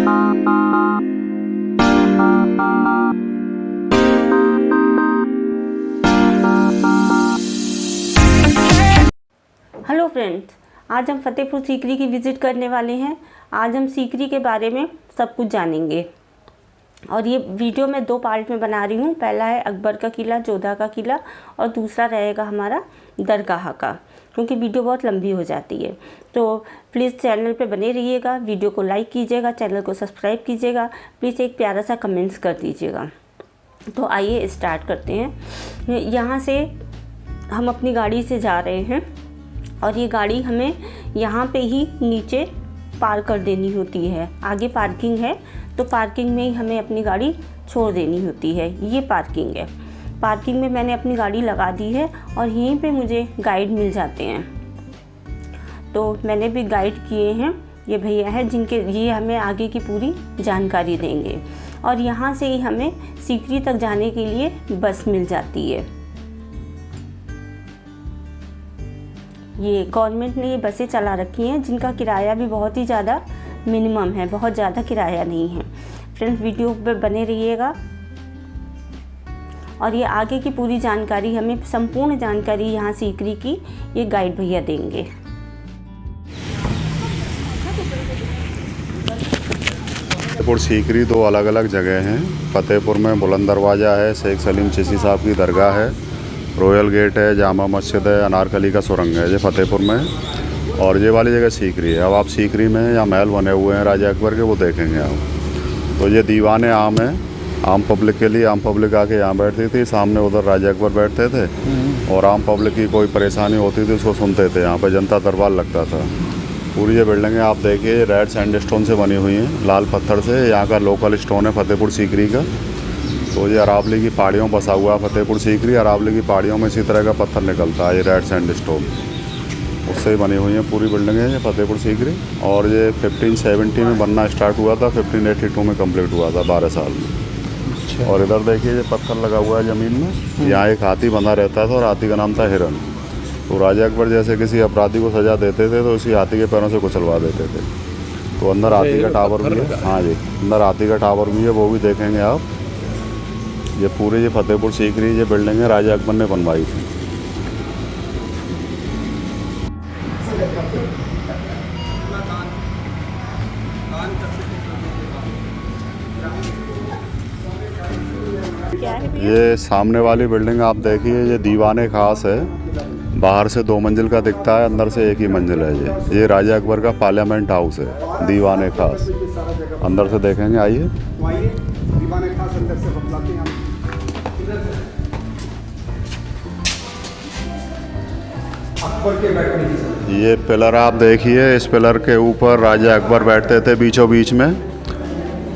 Hello friends, आज हम फतेहपुर सीकरी की विज़िट करने वाले हैं। आज हम सीकरी के बारे में सब कुछ जानेंगे और ये वीडियो मैं 2 पार्ट में बना रही हूँ। पहला है अकबर का किला, जोधा का किला, और दूसरा रहेगा हमारा दरगाह का, क्योंकि वीडियो बहुत लंबी हो जाती है। तो प्लीज़ चैनल पे बने रहिएगा, वीडियो को लाइक कीजिएगा, चैनल को सब्सक्राइब कीजिएगा, प्लीज़ एक प्यारा सा कमेंट्स कर दीजिएगा। तो आइए स्टार्ट करते हैं। यहाँ से हम अपनी गाड़ी से जा रहे हैं और ये गाड़ी हमें यहाँ पे ही नीचे पार्क कर देनी होती है। आगे पार्किंग है, तो पार्किंग में ही हमें अपनी गाड़ी छोड़ देनी होती है। ये पार्किंग है। पार्किंग में मैंने अपनी गाड़ी लगा दी है और यहीं पे मुझे गाइड मिल जाते हैं। तो मैंने भी गाइड किए हैं, ये भैया हैं जिनके ये हमें आगे की पूरी जानकारी देंगे। और यहाँ से ही हमें सीकरी तक जाने के लिए बस मिल जाती है। ये गवर्नमेंट ने ये बसें चला रखी हैं जिनका किराया भी बहुत ही ज़्यादा मिनिमम है, बहुत ज़्यादा किराया नहीं है। फ्रेंड्स, वीडियो पे बने रहिएगा और ये आगे की पूरी जानकारी, हमें संपूर्ण जानकारी यहाँ सीकरी की ये गाइड भैया देंगे। फतेहपुर सीकरी 2 अलग अलग जगह हैं। फतेहपुर में बुलंद दरवाज़ा है, शेख सलीम चिश्ती साहब की दरगाह है, रॉयल गेट है, जामा मस्जिद है, अनारकली का सुरंग है, ये फतेहपुर में। और ये वाली जगह सीकरी है। अब आप सीकरी में यहाँ महल बने हुए हैं राजा अकबर के, वो देखेंगे आप। तो ये दीवान आम है, आम पब्लिक के लिए। आम पब्लिक आके यहाँ बैठती थी, सामने उधर राजा अकबर बैठते थे और आम पब्लिक की कोई परेशानी होती थी उसको सुनते थे। यहाँ पर जनता दरबार लगता था। पूरी ये बिल्डिंगें आप देखिए रेड सैंडस्टोन से बनी हुई हैं, लाल पत्थर से। यहाँ का लोकल स्टोन है फतेहपुर सीकरी का। तो ये अरावली की पहाड़ियों में बसा हुआ फतेहपुर सीकरी। अरावली की पहाड़ियों में इसी तरह का पत्थर निकलता है, ये रेड सैंडस्टोन, उससे ही बनी हुई हैं पूरी बिल्डिंगें ये फतेहपुर सीकरी। और ये 1570 में बनना स्टार्ट हुआ था, 1582 में कंप्लीट हुआ था, 12 साल में। और इधर देखिए ये पत्थर लगा हुआ है ज़मीन में। यहाँ एक हाथी बंधा रहता था और हाथी का नाम था हिरन। तो राजा अकबर जैसे किसी अपराधी को सज़ा देते थे तो उसी हाथी के पैरों से कुचलवा देते थे। तो अंदर हाथी का टावर भी है। हाँ जी, अंदर हाथी का टावर भी है, वो भी देखेंगे आप। ये पूरी ये फतेहपुर सीकरी ये बिल्डिंग है राजा अकबर ने बनवाई थी। ये सामने वाली बिल्डिंग आप देखिए, ये दीवाने खास है। बाहर से 2 मंजिल का दिखता है, अंदर से 1 ही मंजिल है। ये राजा अकबर का पार्लियामेंट हाउस है, दीवाने खास। अंदर से देखेंगे, आइए। ये पिलर आप देखिए, इस पिलर के ऊपर राजा अकबर बैठते थे बीचों बीच में।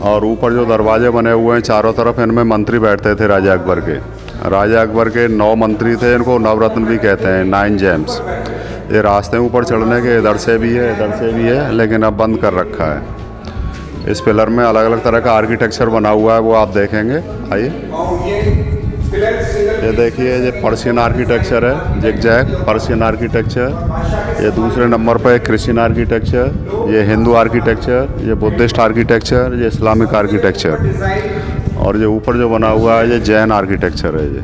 और ऊपर जो दरवाजे बने हुए हैं चारों तरफ, इनमें मंत्री बैठते थे राजा अकबर के। राजा अकबर के 9 मंत्री थे, इनको नवरत्न भी कहते हैं, 9 जेम्स। ये रास्ते ऊपर चढ़ने के इधर से भी है, इधर से भी है, लेकिन अब बंद कर रखा है। इस पिलर में अलग अलग तरह का आर्किटेक्चर बना हुआ है, वो आप देखेंगे, आइए। ये देखिए, ये पर्शियन आर्किटेक्चर है, जिगजैग पर्शियन आर्किटेक्चर। ये दूसरे नंबर पर क्रिश्चियन आर्किटेक्चर, ये हिंदू आर्किटेक्चर, ये बुद्धिस्ट आर्किटेक्चर, ये इस्लामिक आर्किटेक्चर। और ये ऊपर जो बना हुआ है ये जैन आर्किटेक्चर है। ये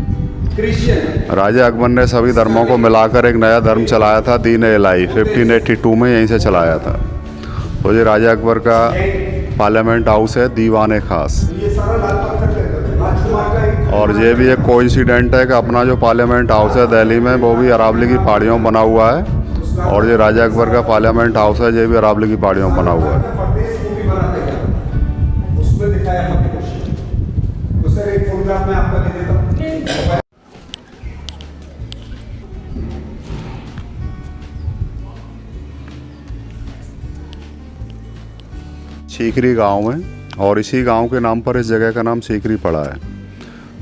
राजा अकबर ने सभी धर्मों को मिलाकर एक नया धर्म चलाया था, दीन-ए-इलाही, 1582 में यहीं से चलाया था। तो ये राजा अकबर का पार्लियामेंट हाउस है, दीवाने खास। और ये भी एक कोइंसिडेंट है कि अपना जो पार्लियामेंट हाउस है दिल्ली में, वो भी अरावली की पहाड़ियों में बना हुआ है। और ये राजा अकबर का पार्लियामेंट हाउस है, ये भी अरावली की पहाड़ियों में बना हुआ है। सीकरी गांव में, और इसी गांव के नाम पर इस जगह का नाम सीकरी पड़ा है।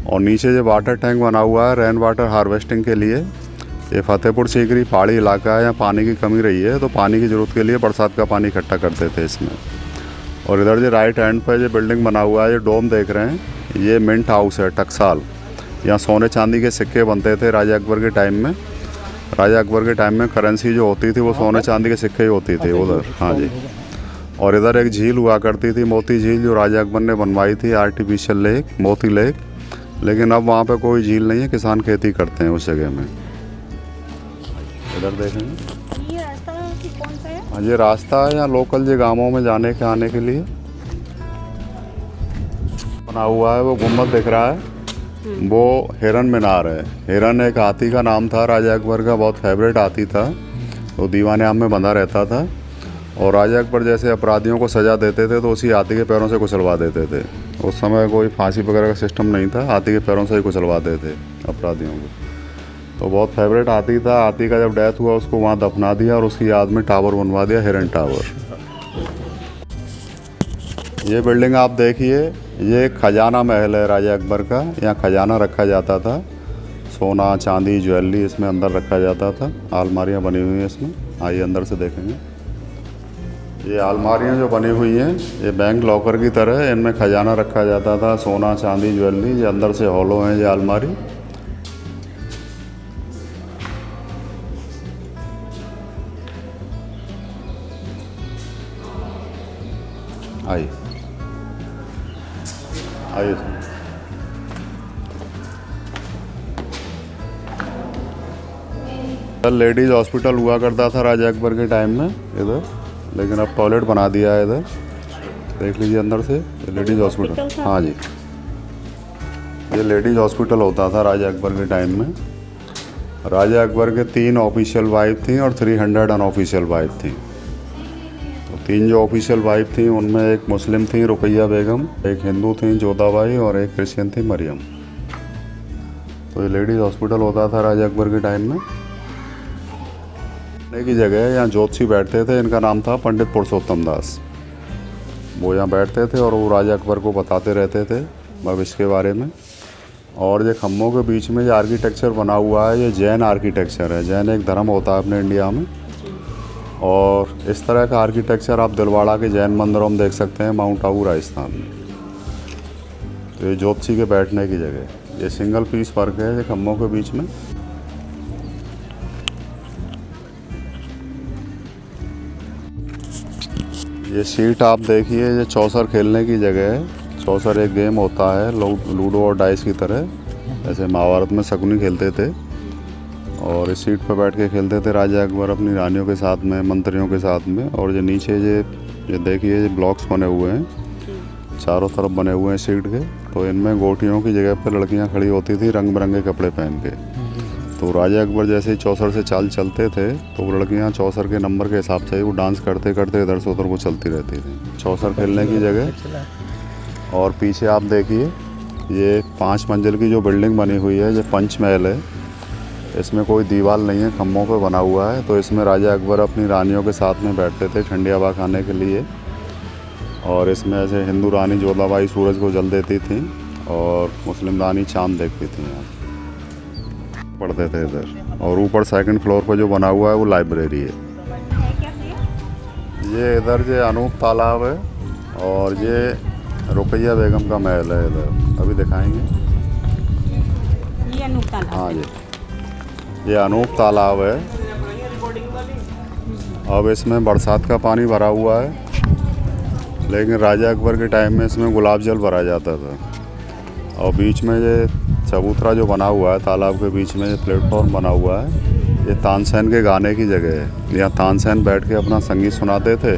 और नीचे जो वाटर टैंक बना हुआ है रेन वाटर हार्वेस्टिंग के लिए। ये फतेहपुर सीकरी पहाड़ी इलाका है, यहाँ पानी की कमी रही है, तो पानी की ज़रूरत के लिए बरसात का पानी इकट्ठा करते थे इसमें। और इधर जो राइट हैंड पर जो बिल्डिंग बना हुआ है, ये डोम देख रहे हैं, ये मिंट हाउस है, टकसाल। यहाँ सोने चांदी के सिक्के बनते थे राजा अकबर के टाइम में। राजा अकबर के टाइम में करेंसी जो होती थी वो सोने चांदी के सिक्के ही होती थी उधर। हाँ जी। और इधर एक झील हुआ करती थी, मोती झील, जो राजा अकबर ने बनवाई थी, आर्टिफिशियल लेक, मोती लेक। लेकिन अब वहाँ पे कोई झील नहीं है, किसान खेती करते हैं उस जगह में। इधर देखेंगे, ये रास्ता कौन सा है? हाँ, ये रास्ता है यहाँ लोकल जो गाँवों में जाने के आने के लिए बना हुआ है। वो गुम्बद दिख रहा है, वो हिरन मीनार है। हिरन एक हाथी का नाम था, राजा अकबर का बहुत फेवरेट हाथी था, तो दीवाने आम में बंधा रहता था। और राजा अकबर जैसे अपराधियों को सज़ा देते थे तो उसी हाथी के पैरों से कुचलवा देते थे। उस समय कोई फांसी वगैरह का सिस्टम नहीं था, हाथी के पैरों से ही कुचलवाते थे अपराधियों को। तो बहुत फेवरेट हाथी था। हाथी का जब डेथ हुआ उसको वहाँ दफना दिया और उसकी याद में टावर बनवा दिया, हिरन टावर। ये बिल्डिंग आप देखिए, ये खजाना महल है राजा अकबर का। यहाँ खजाना रखा जाता था, सोना चांदी ज्वेलरी इसमें अंदर रखा जाता था। अलमारियाँ बनी हुई हैं इसमें, आइए अंदर से देखेंगे। ये अलमारियाँ जो बनी हुई हैं ये बैंक लॉकर की तरह है, इनमें खजाना रखा जाता था, सोना चांदी ज्वेलरी। ये अंदर से हॉलो हैं ये अलमारी। आइए आइए लेडीज़ हॉस्पिटल हुआ करता था राजा अकबर के टाइम में इधर, लेकिन अब टॉयलेट बना दिया है इधर। देख लीजिए अंदर से, ये लेडीज़ हॉस्पिटल। हाँ जी, ये लेडीज़ हॉस्पिटल होता था राजा अकबर के टाइम में। राजा अकबर के 3 ऑफिशियल वाइफ थी और 300 अनऑफिशियल वाइफ थी। तो 3 जो ऑफिशियल वाइफ थी उनमें एक मुस्लिम थी रुकैया बेगम, एक हिंदू थी जोधाबाई और एक क्रिश्चियन थी मरियम। तो ये लेडीज़ हॉस्पिटल होता था राजा अकबर के टाइम में। की जगह यहाँ ज्योतिषी बैठते थे, इनका नाम था पंडित पुरुषोत्तम दास। वो यहाँ बैठते थे और वो राजा अकबर को बताते रहते थे भविष्य के बारे में। और ये खम्भों के बीच में जो आर्किटेक्चर बना हुआ है ये जैन आर्किटेक्चर है। जैन एक धर्म होता है अपने इंडिया में, और इस तरह का आर्किटेक्चर आप दिलवाड़ा के जैन मंदिरों में देख सकते हैं, माउंट आबू राजस्थान में। तो ये ज्योतिषी के बैठने की जगह है। ये सिंगल पीस वर्क है ये खम्भों के बीच में। ये सीट आप देखिए, ये चौसर खेलने की जगह है। चौसर एक गेम होता है लूडो और डाइस की तरह, जैसे महाभारत में शकुनी खेलते थे। और इस सीट पर बैठ के खेलते थे राजा अकबर अपनी रानियों के साथ में, मंत्रियों के साथ में। और ये नीचे ये देखिए, ये ब्लॉक्स बने हुए हैं, चारों तरफ बने हुए हैं सीट के। तो इनमें गोटियों की जगह पर लड़कियां खड़ी होती थी रंग बिरंगे कपड़े पहन के। तो राजा अकबर जैसे ही चौसर से चाल चलते थे तो वो लड़कियाँ चौसर के नंबर के हिसाब से वो डांस करते करते इधर से उधर को चलती रहती थी। चौसर खेलने की जगह। और पीछे आप देखिए, ये 5 मंजिल की जो बिल्डिंग बनी हुई है ये पंचमहल है। इसमें कोई दीवार नहीं है, खम्भों पे बना हुआ है। तो इसमें राजा अकबर अपनी रानियों के साथ में बैठते थे ठंडी हवा खाने के लिए। और इसमें ऐसे हिंदू रानी जोधाबाई सूरज को जल देती थी और मुस्लिम रानी चाँद देखती थी। यहाँ पढ़ते थे इधर। और ऊपर 2nd फ्लोर पर जो बना हुआ है वो लाइब्रेरी है। ये इधर जो अनूप तालाब है और ये रुकैया बेगम का महल है इधर, अभी दिखाएंगे। ये अनूप तालाब। हाँ जी, ये अनूप तालाब है। अब इसमें बरसात का पानी भरा हुआ है, लेकिन राजा अकबर के टाइम में इसमें गुलाब जल भरा जाता था। और बीच में ये चबूतरा जो बना हुआ है तालाब के बीच में, ये प्लेटफॉर्म बना हुआ है, ये तानसेन के गाने की जगह है। यहाँ तानसेन बैठ के अपना संगीत सुनाते थे।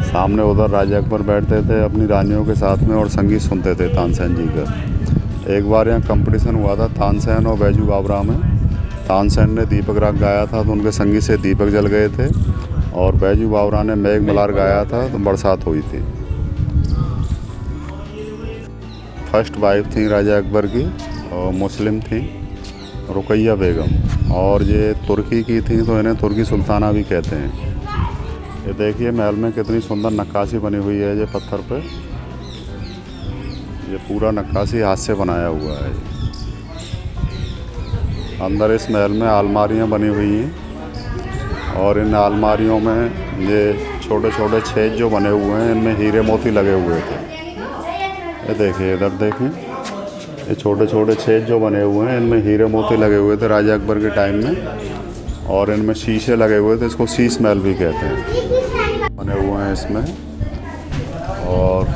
सामने उधर राजा अकबर बैठते थे अपनी रानियों के साथ में और संगीत सुनते थे तानसेन जी का। एक बार यहाँ कंपटीशन हुआ था तानसेन और बैजू बावरा में। तानसेन ने दीपक राग गाया था तो उनके संगीत से दीपक जल गए थे, और बैजू बावरा ने मेघ मल्हार गाया था तो बरसात हुई थी। फर्स्ट वाइफ थी राजा अकबर की और मुस्लिम थी रुकैया बेगम, और ये तुर्की की थी तो इन्हें तुर्की सुल्ताना भी कहते हैं। ये देखिए महल में कितनी सुंदर नक्काशी बनी हुई है। ये पत्थर पे ये पूरा नक्काशी हाथ से बनाया हुआ है। अंदर इस महल में अलमारियाँ बनी हुई हैं, और इन अलमारियों में ये छोटे छोटे छेद जो बने हुए हैं इनमें हीरे मोती लगे हुए थे। ये देखिए, इधर देखिए, ये छोटे छोटे छेद जो बने हुए हैं इनमें हीरे मोती लगे हुए थे राजा अकबर के टाइम में, और इनमें शीशे लगे हुए थे। इसको शीश महल भी कहते हैं। बने हुए हैं इसमें और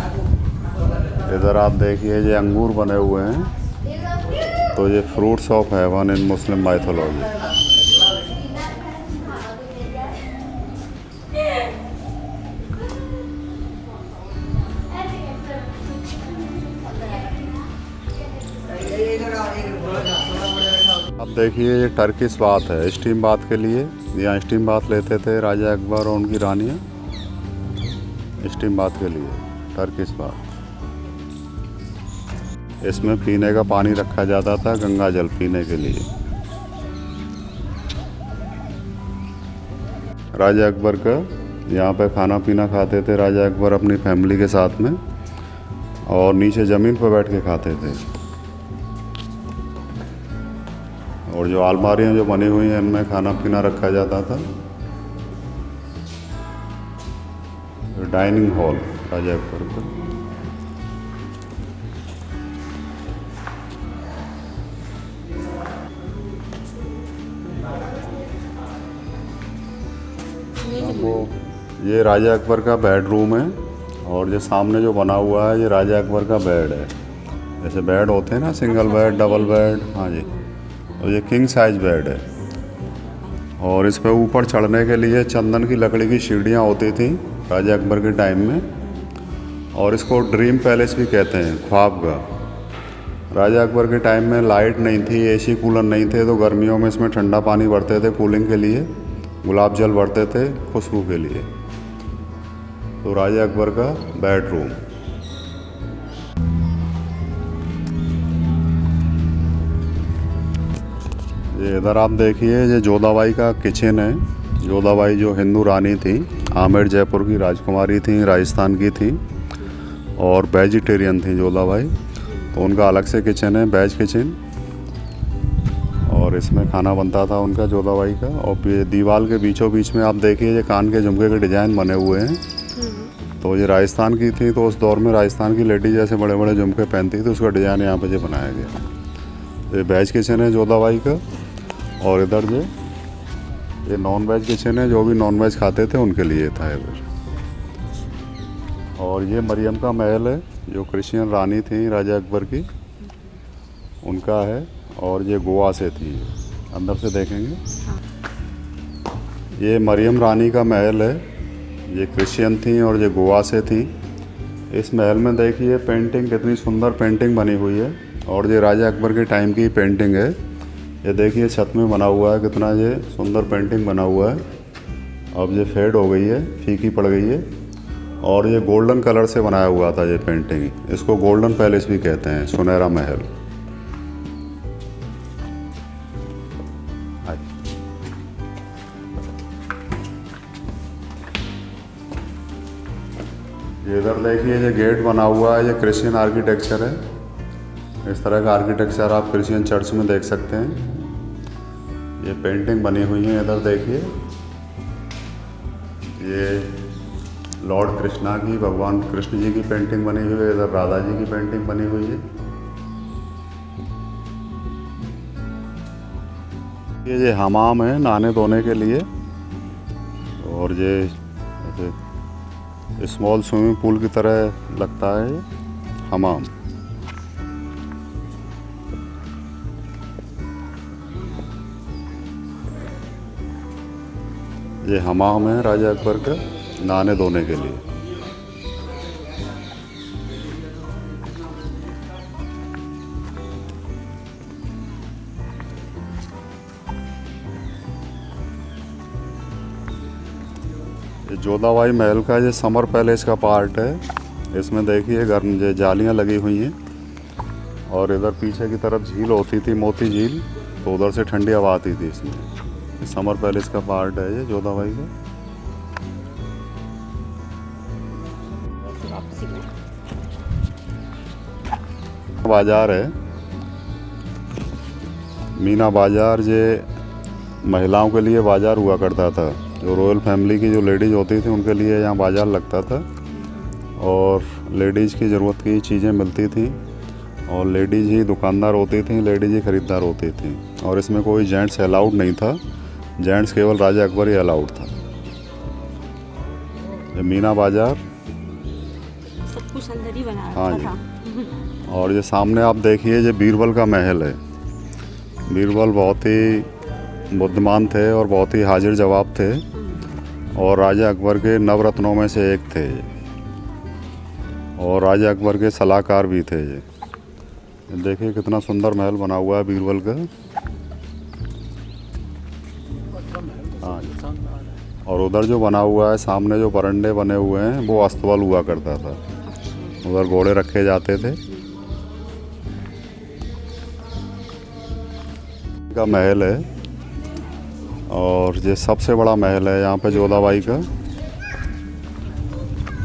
इधर आप देखिए ये अंगूर बने हुए हैं, तो ये fruits of heaven in Muslim mythology. अब देखिए ये टर्किश बाथ है, स्टीम बाथ के लिए। यहाँ स्टीम बाथ लेते थे राजा अकबर और उनकी रानियाँ, स्टीम बाथ के लिए टर्किश बाथ। इसमें पीने का पानी रखा जाता था, गंगा जल पीने के लिए। राजा अकबर का यहाँ पे खाना पीना खाते थे राजा अकबर अपनी फैमिली के साथ में, और नीचे ज़मीन पर बैठ के खाते थे। और जो अलमारियाँ जो बनी हुई हैं इनमें खाना पीना रखा जाता था। डाइनिंग हॉल राजा अकबर का। वो ये राजा अकबर का बेडरूम है, और जो सामने जो बना हुआ है ये राजा अकबर का बेड है। जैसे बेड होते हैं ना, सिंगल बेड, डबल बेड, हाँ जी, और ये किंग साइज बेड है। और इस पे ऊपर चढ़ने के लिए चंदन की लकड़ी की सीढ़ियाँ होती थी राजा अकबर के टाइम में, और इसको ड्रीम पैलेस भी कहते हैं, ख्वाबगाह। राजा अकबर के टाइम में लाइट नहीं थी, एसी कूलर नहीं थे, तो गर्मियों में इसमें ठंडा पानी भरते थे कूलिंग के लिए, गुलाब जल भरते थे खुशबू के लिए। तो राजा अकबर का बेडरूम। ये इधर आप देखिए ये जोधाबाई का किचन है। जोधाबाई जो हिंदू रानी थी, आमेर जयपुर की राजकुमारी थी, राजस्थान की थी, और वेजिटेरियन थी जोधाबाई, तो उनका अलग से किचन है, वेज किचन। और इसमें खाना बनता था उनका, जोधाबाई का। और ये दीवार के बीचों बीच में आप देखिए ये कान के झुमके के डिज़ाइन बने हुए हैं। तो ये राजस्थान की थी, तो उस दौर में राजस्थान की लेडी जैसे बड़े बड़े झुमके पहनती थी, उसका डिज़ाइन यहाँ पे जो बनाया गया। ये वेज किचन है जोधाबाई का। और इधर जो ये नॉन वेज किचन है, जो भी नॉन वेज खाते थे उनके लिए था इधर। और ये मरियम का महल है, जो क्रिश्चियन रानी थी राजा अकबर की, उनका है। और ये गोवा से थी, अंदर से देखेंगे। ये मरियम रानी का महल है, ये क्रिश्चियन थी और ये गोवा से थी। इस महल में देखिए पेंटिंग, कितनी सुंदर पेंटिंग बनी हुई है। और ये राजा अकबर के टाइम की पेंटिंग है। ये देखिए छत में बना हुआ है, कितना ये सुंदर पेंटिंग बना हुआ है। अब ये फेड हो गई है, फीकी पड़ गई है। और ये गोल्डन कलर से बनाया हुआ था ये पेंटिंग, इसको गोल्डन पैलेस भी कहते हैं, सुनहरा महल। ये इधर देखिए ये गेट बना हुआ है, ये क्रिश्चियन आर्किटेक्चर है। इस तरह का आर्किटेक्चर आप क्रिश्चियन चर्च में देख सकते हैं। ये पेंटिंग बनी हुई है, इधर देखिए। ये लॉर्ड कृष्णा की, भगवान कृष्ण जी की पेंटिंग बनी हुई है। इधर राधा जी की पेंटिंग बनी हुई है। ये हमाम है नहाने धोने के लिए। और ये स्मॉल स्विमिंग पूल की तरह लगता है हमाम। ये हमाम है राजा अकबर का नहाने धोने के लिए। ये जोधाबाई महल का ये समर पैलेस का पार्ट है। इसमें देखिए गर्म जालियाँ लगी हुई हैं। और इधर पीछे की तरफ झील होती थी, मोती झील, तो उधर से ठंडी हवा आती थी इसमें। ये समर पैलेस का पार्ट है ये जोधाबाई का। बाजार है, मीना बाजार। ये महिलाओं के लिए बाजार हुआ करता था। जो रॉयल फैमिली की जो लेडीज़ होती थी उनके लिए यहाँ बाज़ार लगता था, और लेडीज़ की ज़रूरत की चीज़ें मिलती थी, और लेडीज़ ही दुकानदार होती थी, लेडीज़ ही ख़रीदार होती थी। और इसमें कोई जेंट्स अलाउड नहीं था, जेंट्स केवल राजा अकबर ही अलाउड था। ये मीना बाज़ार कुछ अंदर ही बना हाँ रखा था। जी। और ये सामने आप देखिए, ये बीरबल का महल है। बीरबल बहुत ही बुद्धिमान थे और बहुत ही हाजिर जवाब थे, और राजा अकबर के नवरत्नों में से एक थे ये, और राजा अकबर के सलाहकार भी थे ये। देखिए कितना सुंदर महल बना हुआ है बीरबल का। हाँ जी। और उधर जो बना हुआ है सामने, जो बरंडे बने हुए हैं, वो अस्तबल हुआ करता था। उधर घोड़े रखे जाते थे। का महल है, और ये सबसे बड़ा महल है यहाँ पे जोधाबाई का।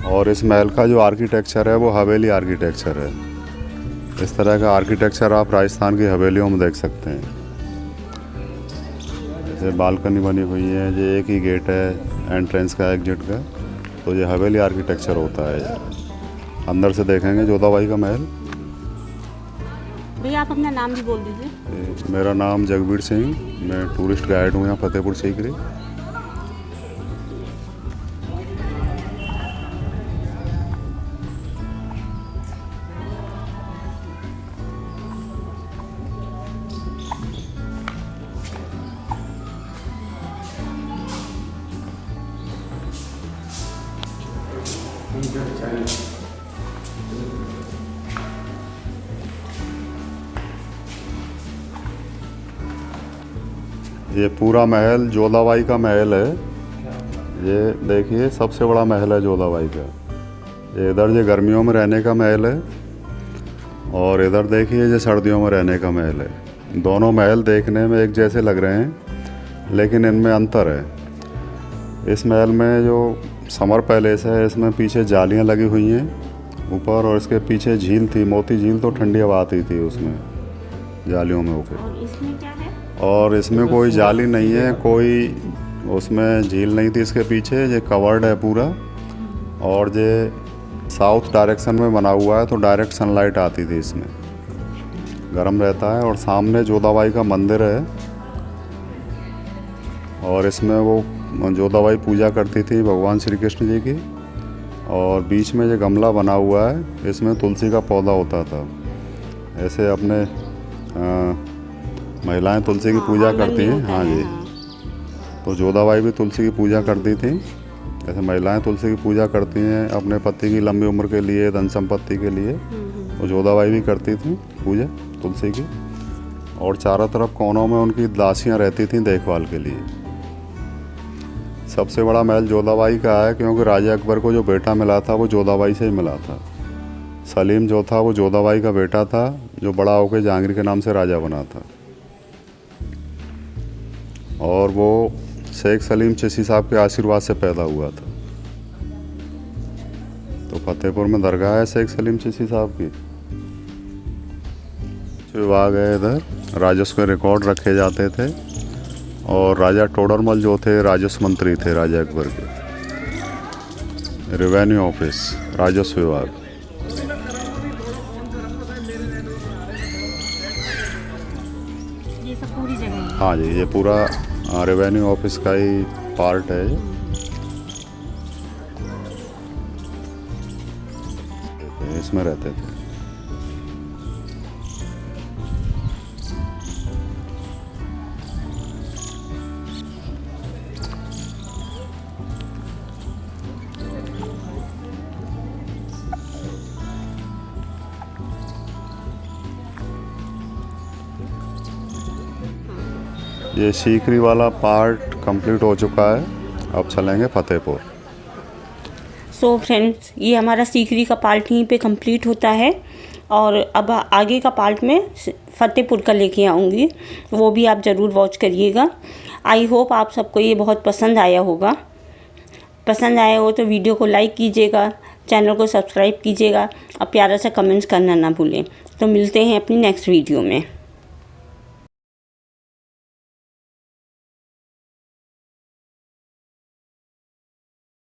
और इस महल का जो आर्किटेक्चर है वो हवेली आर्किटेक्चर है। इस तरह का आर्किटेक्चर आप राजस्थान की हवेलियों में देख सकते हैं। जैसे बालकनी बनी हुई है, ये एक ही गेट है एंट्रेंस का, एग्जिट का, तो ये हवेली आर्किटेक्चर होता है। अंदर से देखेंगे जोधाबाई का महल। भैया आप अपना नाम भी बोल दीजिए। मेरा नाम जगबीर सिंह, मैं टूरिस्ट गाइड हूँ यहाँ फतेहपुर सीकरी। ये पूरा महल जोधाबाई का महल है। ये देखिए सबसे बड़ा महल है जोधाबाई का। ये इधर ये गर्मियों में रहने का महल है, और इधर देखिए ये सर्दियों में रहने का महल है। दोनों महल देखने में एक जैसे लग रहे हैं, लेकिन इनमें अंतर है। इस महल में जो समर पैलेस है, इसमें पीछे जालियां लगी हुई हैं ऊपर, और इसके पीछे झील थी, मोती झील, तो ठंडी हवा आती थी उसमें जालियों में होकर। और इसमें क्या है? और इसमें कोई जाली नहीं है, कोई उसमें झील नहीं थी इसके पीछे। ये कवर्ड है पूरा, और ये साउथ डायरेक्शन में बना हुआ है, तो डायरेक्ट सनलाइट आती थी इसमें, गर्म रहता है। और सामने जोधाबाई का मंदिर है, और इसमें वो जोधाबाई पूजा करती थी भगवान श्री कृष्ण जी की। और बीच में ये गमला बना हुआ है, इसमें तुलसी का पौधा होता था। ऐसे अपने महिलाएं तुलसी की पूजा करती हैं। हाँ जी। तो जोधाबाई भी तुलसी की पूजा करती थी। ऐसे महिलाएं तुलसी की पूजा करती हैं अपने पति की लंबी उम्र के लिए, धन संपत्ति के लिए। तो जोधाबाई भी करती थी पूजा तुलसी की। और चारों तरफ कोनों में उनकी दासियां रहती थीं देखभाल के लिए। सबसे बड़ा महल जोधाबाई का है, क्योंकि राजा अकबर को जो बेटा मिला था वो जोधाबाई से ही मिला था। सलीम जो था वो जोधाबाई का बेटा था, जो बड़ा होकर जहांगीर के नाम से राजा बना था। और वो शेख सलीम चिश्ती साहब के आशीर्वाद से पैदा हुआ था। तो फतेहपुर में दरगाह है शेख सलीम चिश्ती साहब की। विभाग है इधर, राजस्व के रिकॉर्ड रखे जाते थे। और राजा टोडरमल जो थे राजस्व मंत्री थे राजा अकबर के। रेवेन्यू ऑफिस, राजस्व विभाग। ये सब पूरी जगह है। हाँ जी, ये पूरा रेवेन्यू ऑफिस का ही पार्ट है। इसमें रहते थे। ये सीकरी वाला पार्ट कंप्लीट हो चुका है, अब चलेंगे फतेहपुर। सो फ्रेंड्स, ये हमारा सीकरी का पार्ट यहीं पे कंप्लीट होता है, और अब आगे का पार्ट में फतेहपुर का लेके आऊँगी, वो भी आप ज़रूर वॉच करिएगा। आई होप आप सबको ये बहुत पसंद आया होगा। पसंद आया हो तो वीडियो को लाइक कीजिएगा, चैनल को सब्सक्राइब कीजिएगा, और प्यारा सा कमेंट्स करना ना भूलें। तो मिलते हैं अपनी नेक्स्ट वीडियो में।